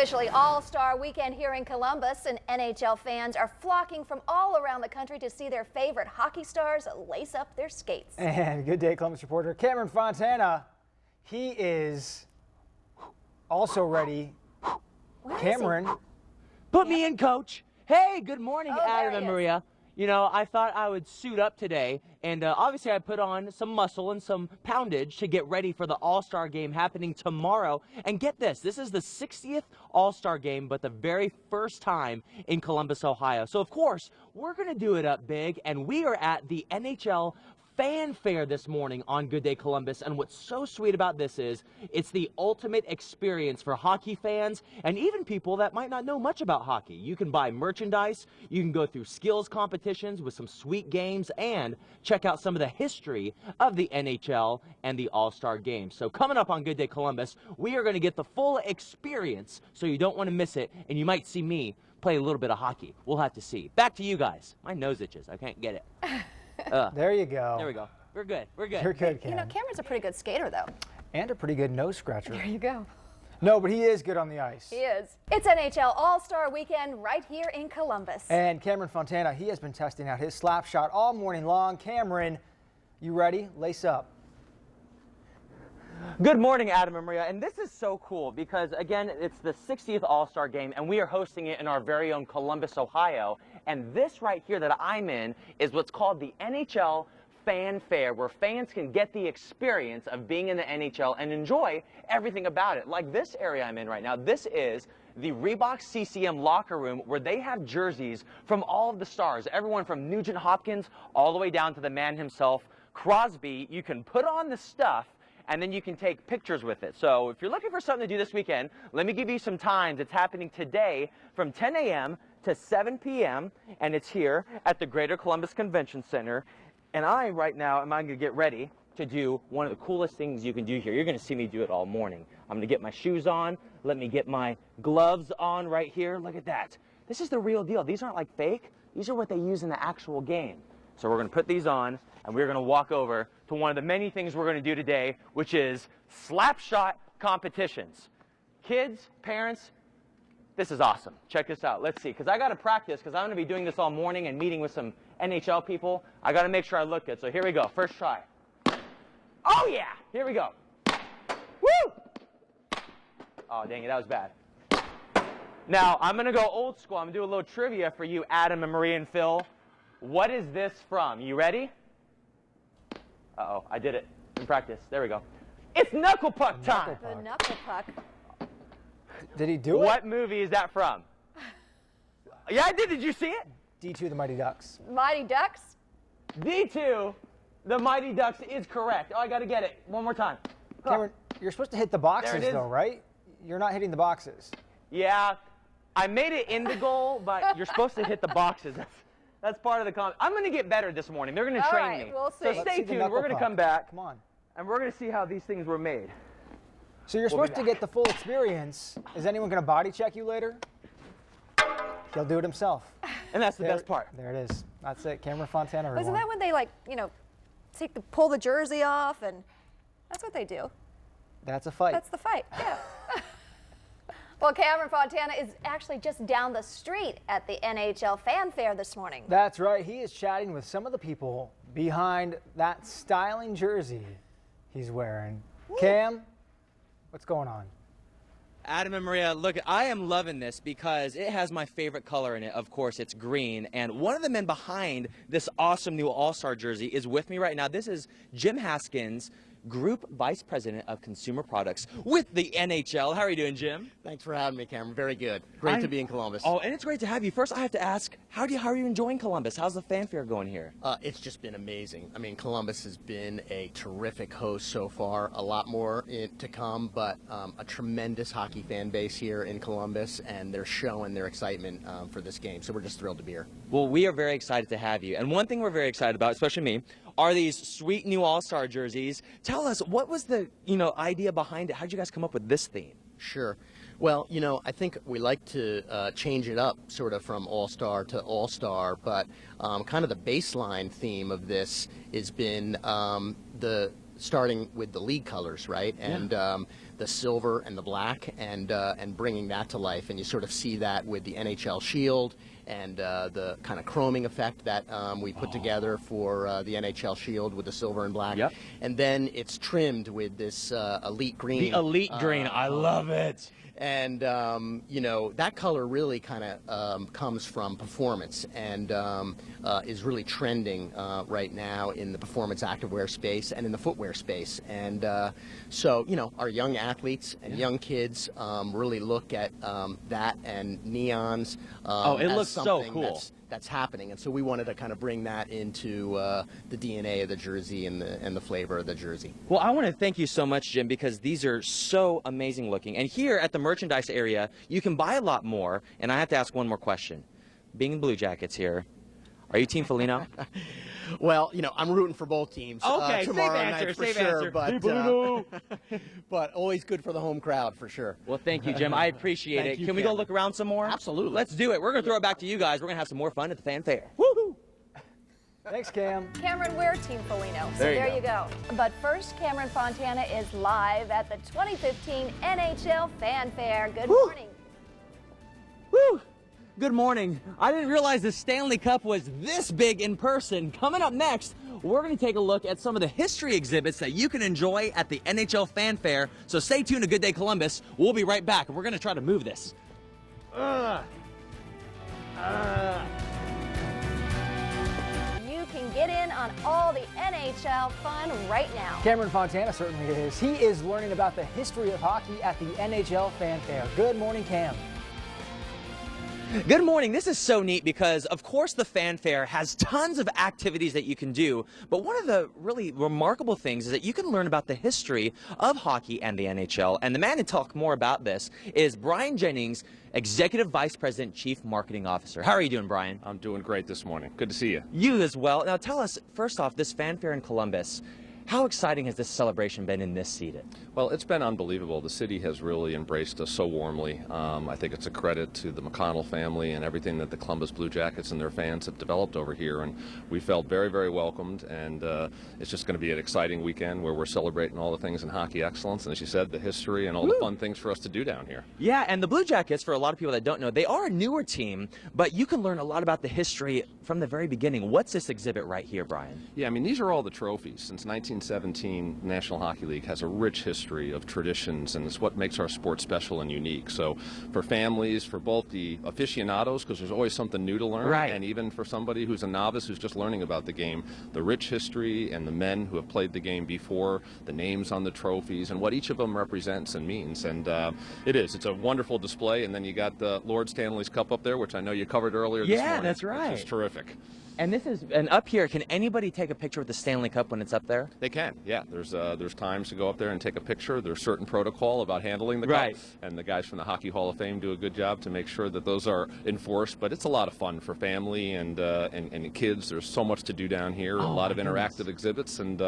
officially All-Star Weekend here in Columbus, and NHL fans are flocking from all around the country to see their favorite hockey stars lace up their skates. And good day, Columbus reporter Cameron Fontana. He is also ready. Cameron. Put me in, Coach. Hey, good morning, Oh, Adam and Maria. You know, I thought I would suit up today, and obviously I put on some muscle and some poundage to get ready for the All-Star game happening tomorrow. And get this is the 60th All-Star game, but the very first time in Columbus, Ohio. So, of course, we're going to do it up big, and we are at the NHL Fan Fair this morning on Good Day Columbus, and what's so sweet about this is it's the ultimate experience for hockey fans and even people that might not know much about hockey. You can buy merchandise, you can go through skills competitions with some sweet games, and check out some of the history of the NHL and the All-Star Game. So coming up on Good Day Columbus, we are going to get the full experience, so you don't want to miss it, and you might see me play a little bit of hockey. We'll have to see. Back to you guys. My nose itches. I can't get it. There you go. There we go. We're good. We're good. You're good, Cam. You know, Cameron's a pretty good skater, though. And a pretty good nose scratcher. There you go. No, but he is good on the ice. He is. It's NHL All-Star Weekend right here in Columbus. And Cameron Fontana, he has been testing out his slap shot all morning long. Cameron, you ready? Lace up. Good morning, Adam and Maria. And this is so cool because, again, it's the 60th All-Star Game, and we are hosting it in our very own Columbus, Ohio. And this right here that I'm in is what's called the NHL Fan Fair, where fans can get the experience of being in the NHL and enjoy everything about it. Like this area I'm in right now, this is the Reebok CCM locker room, where they have jerseys from all of the stars, everyone from Nugent Hopkins all the way down to the man himself, Crosby. You can put on the stuff and then you can take pictures with it. So if you're looking for something to do this weekend, let me give you some times. It's happening today from 10 a.m. to 7 p.m. and it's here at the Greater Columbus Convention Center. And I, right now, am going to get ready to do one of the coolest things you can do here. You're going to see me do it all morning. I'm going to get my shoes on. Let me get my gloves on right here. Look at that. This is the real deal. These aren't like fake. These are what they use in the actual game. So we're going to put these on, and we're going to walk over to one of the many things we're going to do today, which is slap shot competitions. Kids, parents, this is awesome. Check this out. Let's see, because I got to practice, because I'm going to be doing this all morning and meeting with some NHL people. I got to make sure I look good. So here we go. First try. Oh, yeah. Here we go. Woo! Oh, dang it. That was bad. Now, I'm going to go old school. I'm going to do a little trivia for you, Adam and Marie and Phil. What is this from? You ready? Uh-oh. I did it in practice. There we go. It's knuckle puck time. The knuckle puck. Did he do it? What movie is that from? Yeah, I did. Did you see it? D2, the Mighty Ducks. Mighty Ducks? D2, the Mighty Ducks is correct. Oh, I got to get it. One more time. Cameron, you're supposed to hit the boxes, There it is. though, right? You're not hitting the boxes. Yeah, I made it in the goal, but you're supposed to hit the boxes. That's part of the con. I'm going to get better this morning. They're going to train me. We'll see. So Let's stay see the tuned. knuckle We're going to puck. come back. Come on. And we're going to see how these things were made. So you're We'll be supposed to back. get the full experience. Is anyone going to body check you later? He'll do it himself. And that's the best part. There it is. That's it. Cameron Fontana, everyone. Isn't that when they, like, you know, pull the jersey off, and that's what they do. That's a fight. That's the fight, yeah. Well, Cameron Fontana is actually just down the street at the NHL Fan Fair this morning. That's right. He is chatting with some of the people behind that styling jersey he's wearing. Ooh. Cam, what's going on? Adam and Maria, look, I am loving this because it has my favorite color in it. Of course, it's green. And one of the men behind this awesome new All-Star jersey is with me right now. This is Jim Hoskins, Group Vice President of Consumer Products with the NHL. How are you doing, Jim? Thanks for having me, Cameron. Very good. Great to be in Columbus. Oh, and it's great to have you. First, I have to ask, how are you enjoying Columbus? How's the fan fair going here? It's just been amazing. I mean, Columbus has been a terrific host so far. A lot more to come, but a tremendous hockey fan base here in Columbus, and they're showing their excitement for this game. So we're just thrilled to be here. Well, we are very excited to have you. And one thing we're very excited about, especially me, are these sweet new All-Star jerseys. Tell us, what was the idea behind it? How did you guys come up with this theme? Sure. Well, I think we like to change it up sort of from All-Star to All-Star, but kind of the baseline theme of this has been starting with the league colors, right? And the silver and the black, and bringing that to life. And you sort of see that with the NHL shield and the kind of chroming effect that we put together for the NHL shield with the silver and black. Yep. And then it's trimmed with this elite green. The elite green, I love it. And, you know, that color really kind of comes from performance and is really trending right now in the performance activewear space and in the footwear space. And so, you know, our young athletes and young kids really look at that and neons. It as looks so something cool. That's happening. And so we wanted to kind of bring that into the DNA of the jersey and the flavor of the jersey. Well, I want to thank you so much, Jim, because these are so amazing looking. And here at the merchandise area, you can buy a lot more. And I have to ask one more question. Being Blue Jackets here, are you Team Foligno? Well, you know, I'm rooting for both teams Okay, tomorrow same night answer, for same sure, answer. but always good for the home crowd for sure. Well, thank you, Jim. I appreciate Thank it. you, Can we go Cameron. look around some more? Absolutely. Let's do it. We're going to throw it back to you guys. We're going to have some more fun at the Fan Fair. Woohoo! Thanks, Cam. Cameron, we're Team Foligno, so There you there you go. But first, Cameron Fontana is live at the 2015 NHL Fan Fair. Good morning. Woo! Good morning. I didn't realize the Stanley Cup was this big in person. Coming up next, we're going to take a look at some of the history exhibits that you can enjoy at the NHL Fan Fair. So stay tuned to Good Day Columbus. We'll be right back, and we're going to try to move this. You can get in on all the NHL fun right now. Cameron Fontana certainly is. He is learning about the history of hockey at the NHL Fan Fair. Good morning, Cam. Good morning. This is so neat because, of course, the Fan Fair has tons of activities that you can do. But one of the really remarkable things is that you can learn about the history of hockey and the NHL. And the man to talk more about this is Brian Jennings, Executive Vice President, Chief Marketing Officer. How are you doing, Brian? I'm doing great this morning. Good to see you. You as well. Now, tell us, first off, this Fan Fair in Columbus, how exciting has this celebration been in this season? Well, it's been unbelievable. The city has really embraced us so warmly. I think it's a credit to the McConnell family and everything that the Columbus Blue Jackets and their fans have developed over here. And we felt very, very welcomed. And it's just going to be an exciting weekend where we're celebrating all the things in hockey excellence. And as you said, the history and all the fun things for us to do down here. Yeah, and the Blue Jackets, for a lot of people that don't know, they are a newer team, but you can learn a lot about the history from the very beginning. What's this exhibit right here, Brian? Yeah, I mean, these are all the trophies. Since 1917, the National Hockey League has a rich history of traditions, and it's what makes our sport special and unique. So for families, for both the aficionados, because there's always something new to learn, Right. and even for somebody who's a novice who's just learning about the game, the rich history and the men who have played the game before, the names on the trophies, and what each of them represents and means. And it's a wonderful display. And then you got the Lord Stanley's Cup up there, which I know you covered earlier this morning. Yeah, that's right. Which is terrific. And up here, can anybody take a picture with the Stanley Cup when it's up there? They can, yeah. There's times to go up there and take a picture. There's certain protocol about handling the cup, Right. and the guys from the Hockey Hall of Fame do a good job to make sure that those are enforced. But it's a lot of fun for family and kids. There's so much to do down here. A lot of interactive exhibits, and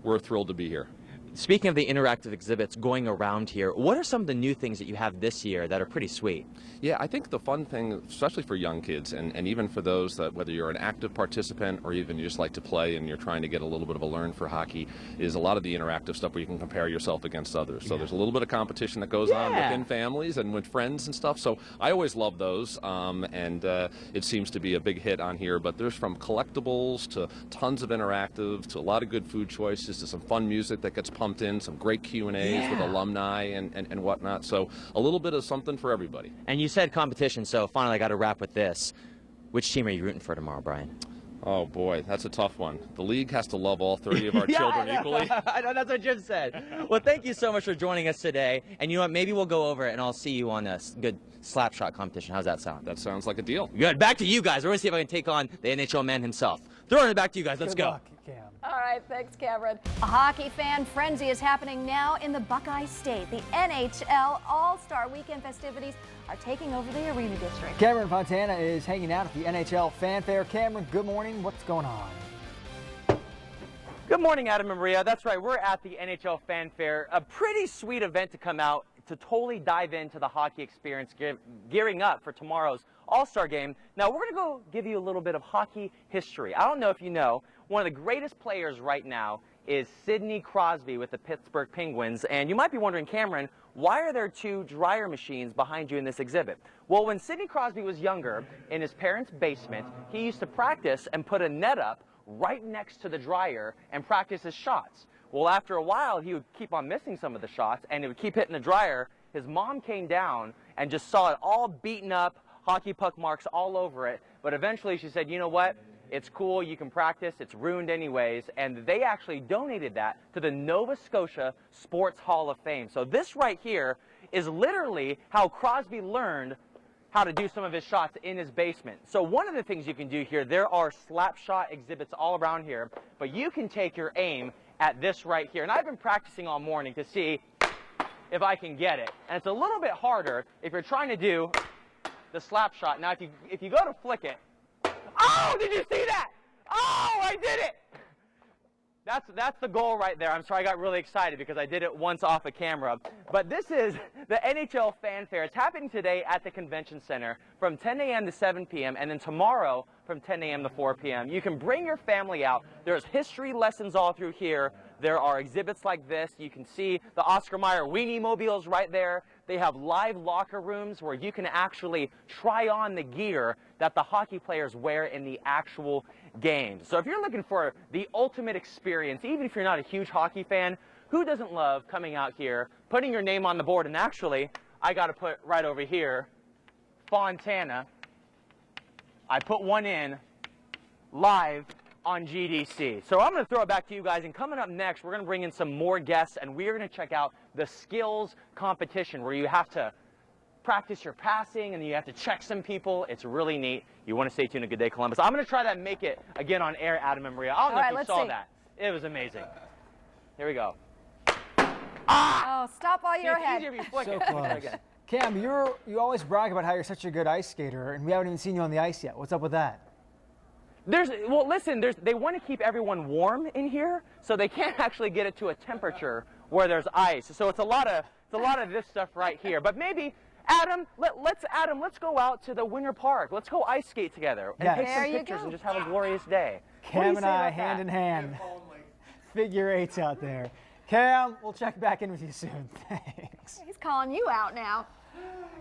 we're thrilled to be here. Speaking of the interactive exhibits going around here, what are some of the new things that you have this year that are pretty sweet? Yeah, I think the fun thing, especially for young kids and even for those that whether you're an active participant or even you just like to play and you're trying to get a little bit of a learn for hockey, is a lot of the interactive stuff where you can compare yourself against others. So there's a little bit of competition that goes on within families and with friends and stuff. So I always love those, and it seems to be a big hit on here. But there's from collectibles to tons of interactive to a lot of good food choices to some fun music that gets pumped in, some great Q&As with alumni and whatnot. So a little bit of something for everybody. And you said competition, so finally I got to wrap with this. Which team are you rooting for tomorrow, Brian? Oh, boy, that's a tough one. The league has to love all 30 of our children equally. I know, that's what Jim said. Well, thank you so much for joining us today. And you know what, maybe we'll go over it and I'll see you on a good slap shot competition. How's that sound? That sounds like a deal. Good. Back to you guys. We're going to see if I can take on the NHL man himself. Throwing it back to you guys. Let's Good go. luck, Cam. All right, thanks, Cameron. A hockey fan frenzy is happening now in the Buckeye State. The NHL All-Star Weekend festivities are taking over the Arena District. Cameron Fontana is hanging out at the NHL Fan Fair. Cameron, good morning. What's going on? Good morning, Adam and Maria. That's right. We're at the NHL Fan Fair. A pretty sweet event to come out to totally dive into the hockey experience, gearing up for tomorrow's All-Star game. Now, we're going to go give you a little bit of hockey history. I don't know if you know, one of the greatest players right now is Sidney Crosby with the Pittsburgh Penguins. And you might be wondering, Cameron, why are there 2 dryer machines behind you in this exhibit? Well, when Sidney Crosby was younger, in his parents' basement, he used to practice and put a net up right next to the dryer and practice his shots. Well, after a while, he would keep on missing some of the shots, and it would keep hitting the dryer. His mom came down and just saw it all beaten up, hockey puck marks all over it. But eventually she said, you know what? It's cool, you can practice, it's ruined anyways. And they actually donated that to the Nova Scotia Sports Hall of Fame. So this right here is literally how Crosby learned how to do some of his shots in his basement. So one of the things you can do here, there are slap shot exhibits all around here, but you can take your aim at this right here. And I've been practicing all morning to see if I can get it. And it's a little bit harder if you're trying to do the slap shot. Now, if you go to flick it, oh, did you see that? Oh, I did it! That's the goal right there. I'm sorry, I got really excited because I did it once off of camera. But this is the NHL Fan Fair. It's happening today at the Convention Center from 10 a.m. to 7 p.m. and then tomorrow from 10 a.m. to 4 p.m. You can bring your family out. There's history lessons all through here. There are exhibits like this. You can see the Oscar Mayer Weenie Mobiles right there. They have live locker rooms where you can actually try on the gear that the hockey players wear in the actual games. So if you're looking for the ultimate experience, even if you're not a huge hockey fan, who doesn't love coming out here, putting your name on the board? And actually, I got to put right over here, Fontana. I put one in live on GDC. So I'm going to throw it back to you guys, and coming up next, we're going to bring in some more guests, and we are going to check out the skills competition where you have to practice your passing and you have to check some people. It's really neat. You want to stay tuned to Good Day Columbus. I'm going to try to make it again on air, Adam and Maria. I don't know if you saw that. It was amazing. Here we go. Oh, stop while you're ahead. It's easier if you flick So it. close. Cam, you always brag about how you're such a good ice skater, and we haven't even seen you on the ice yet. What's up with that? Well, listen, they want to keep everyone warm in here, so they can't actually get it to a temperature where there's ice. So it's a lot of this stuff right here. But maybe, Adam, let's go out to the Winter Park. Let's go ice skate together and Yes. take There some you pictures go. and just have a glorious day. Cam and I, hand in hand, figure eights out there. Cam, we'll check back in with you soon. Thanks. He's calling you out now.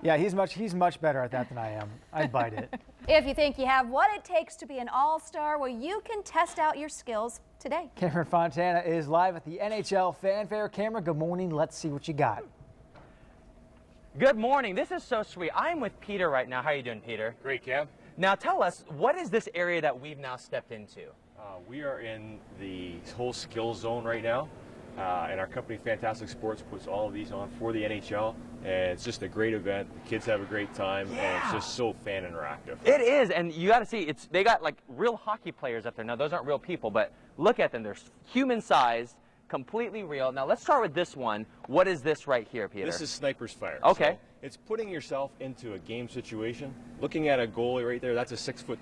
Yeah, he's much better at that than I am. I'd bite it. If you think you have what it takes to be an all-star, well, you can test out your skills today. Cameron Fontana is live at the NHL Fan Fair. Cameron, good morning. Let's see what you got. Good morning. This is so sweet. I'm with Peter right now. How are you doing, Peter? Great, Cam. Now tell us, what is this area that we've now stepped into? We are in the whole skills zone right now, and our company Fantastic Sports puts all of these on for the NHL, and it's just a great event. The kids have a great time, and it's just so fan interactive. It is, and you got to see, they got like real hockey players up there. Now, those aren't real people, but look at them. They're human-sized, completely real. Now, let's start with this one. What is this right here, Peter? This is Sniper's Fire. Okay. So it's putting yourself into a game situation. Looking at a goalie right there, that's a 6'2"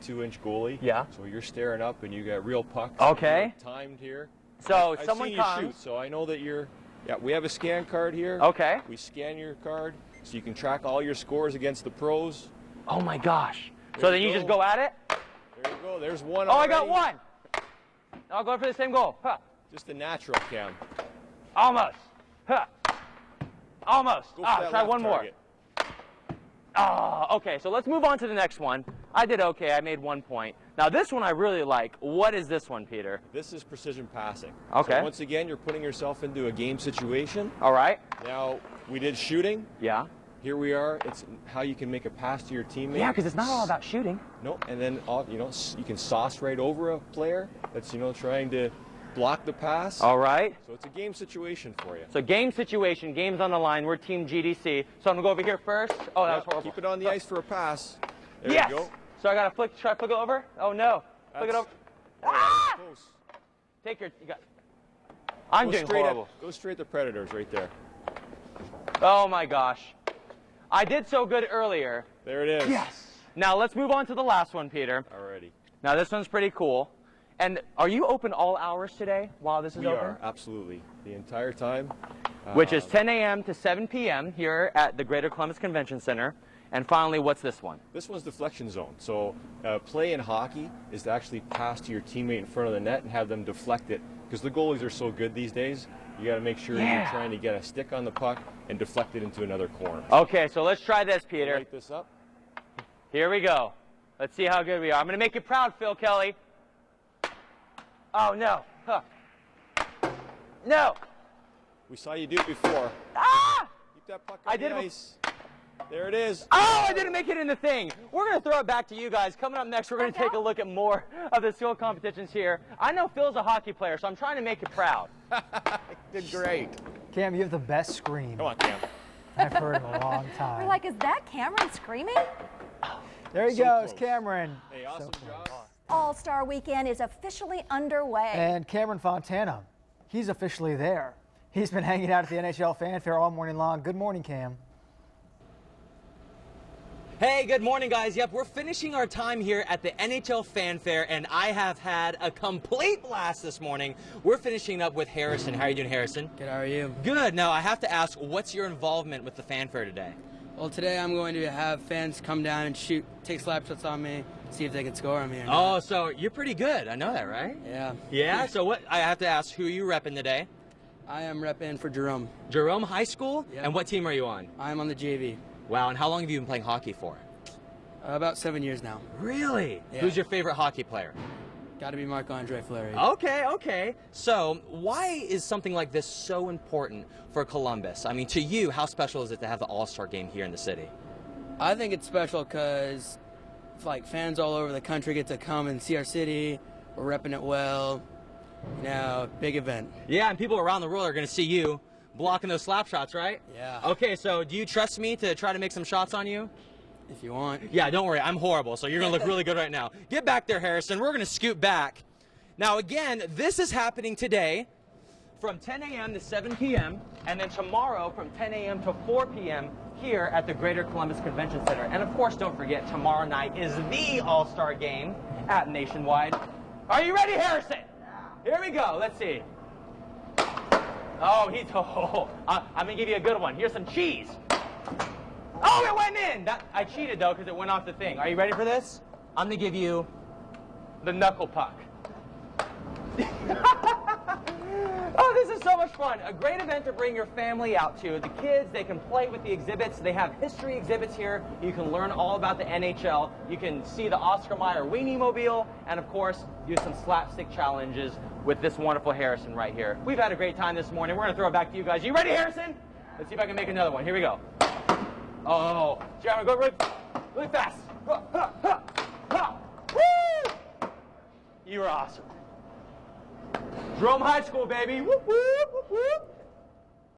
goalie. Yeah. So you're staring up, and you got real pucks. Okay. You're timed here. So I've someone seen you comes. shoot, so I know that you're. Yeah, we have a scan card here. Okay. We scan your card, so you can track all your scores against the pros. Oh my gosh. There So then you you just go. go at it? There you go. There's one. Oh, I got already. one. I'll go for the same goal. Huh. Just a natural, Cam. Almost. Huh. Almost. Go for that Try left one target. more. Oh, okay. So let's move on to the next one. I did okay. I made 1 point. Now this one I really like. What is this one, Peter? This is precision passing. Okay. So once again, you're putting yourself into a game situation. All right. Now, we did shooting. Yeah. Here we are. It's how you can make a pass to your teammate. Yeah, because it's not all about shooting. No, and then you can sauce right over a player that's trying to block the pass. All right. So it's a game situation for you. So game situation, game's on the line. We're Team GDC. So I'm gonna go over here first. Oh, that was horrible. Keep it on the ice for a pass. There Yes. you go. So I gotta try to flick it over. Oh no. Flick it That's- over. Oh, Ah! that's close. Take your. I'm doing horrible. Go straight to Predators right there. Oh my gosh. I did so good earlier. There it is. Yes. Now let's move on to the last one, Peter. Alrighty. Now this one's pretty cool. And are you open all hours today while this is We open? are, absolutely. The entire time. Which is 10 a.m. to 7 p.m. here at the Greater Columbus Convention Center. And finally, what's this one? This one's the Flexion Zone. So play in hockey is to actually pass to your teammate in front of the net and have them deflect it. Because the goalies are so good these days, you got to make sure you're trying to get a stick on the puck and deflect it into another corner. Okay, so let's try this, Peter. Light this up. Here we go. Let's see how good we are. I'm going to make you proud, Phil Kelly. Oh, no. Huh. No. We saw you do it before. Ah! Keep that puck on the ice. There it is. Oh, I didn't make it in the thing. We're going to throw it back to you guys. Coming up next, we're going to take a look at more of the skill competitions here. I know Phil's a hockey player, so I'm trying to make you proud. Did great. Cam, you have the best scream Come on, Cam. I've heard in a long time. We're like, is that Cameron screaming? There he So goes, close. Cameron. Hey, awesome job. All-Star Weekend is officially underway. And Cameron Fontana, he's officially there. He's been hanging out at the NHL Fan Fair all morning long. Good morning, Cam. Hey, good morning, guys. Yep, we're finishing our time here at the NHL Fan Fair, and I have had a complete blast this morning. We're finishing up with Harrison. How are you doing, Harrison? Good, how are you? Good. Now, I have to ask, what's your involvement with the Fan Fair today? Well, today I'm going to have fans come down and take slap shots on me, see if they can score on me or not. Oh, so you're pretty good. I know that, right? Yeah. Yeah? So what? I have to ask, who are you repping today? I am repping for Jerome. Jerome High School? Yep. And what team are you on? I'm on the JV. Wow, and how long have you been playing hockey for? About 7 years now. Really? Yeah. Who's your favorite hockey player? Got to be Marc-Andre Fleury. Okay, okay. So why is something like this so important for Columbus? I mean, to you, how special is it to have the All-Star game here in the city? I think it's special because like fans all over the country get to come and see our city. We're repping it well. You know, big event. Yeah, and people around the world are going to see you blocking those slap shots, right? Yeah. Okay, so do you trust me to try to make some shots on you? If you want. Yeah, don't worry, I'm horrible, so you're going to look really good right now. Get back there, Harrison. We're going to scoot back. Now, again, this is happening today from 10 a.m. to 7 p.m., and then tomorrow from 10 a.m. to 4 p.m. here at the Greater Columbus Convention Center. And, of course, don't forget, tomorrow night is the All-Star Game at Nationwide. Are you ready, Harrison? Here we go. Let's see. Oh, I'm going to give you a good one. Here's some cheese. Oh, it went in! I cheated, though, because it went off the thing. Are you ready for this? I'm going to give you the knuckle puck. Oh, this is so much fun. A great event to bring your family out to. The kids, they can play with the exhibits. They have history exhibits here. You can learn all about the NHL. You can see the Oscar Mayer Weenie Mobile, and, of course, do some slapstick challenges with this wonderful Harrison right here. We've had a great time this morning. We're going to throw it back to you guys. You ready, Harrison? Let's see if I can make another one. Here we go. Oh, Jeremy, go really fast. Woo! You are awesome. Jerome High School, baby. Whoop, whoop, whoop, whoop.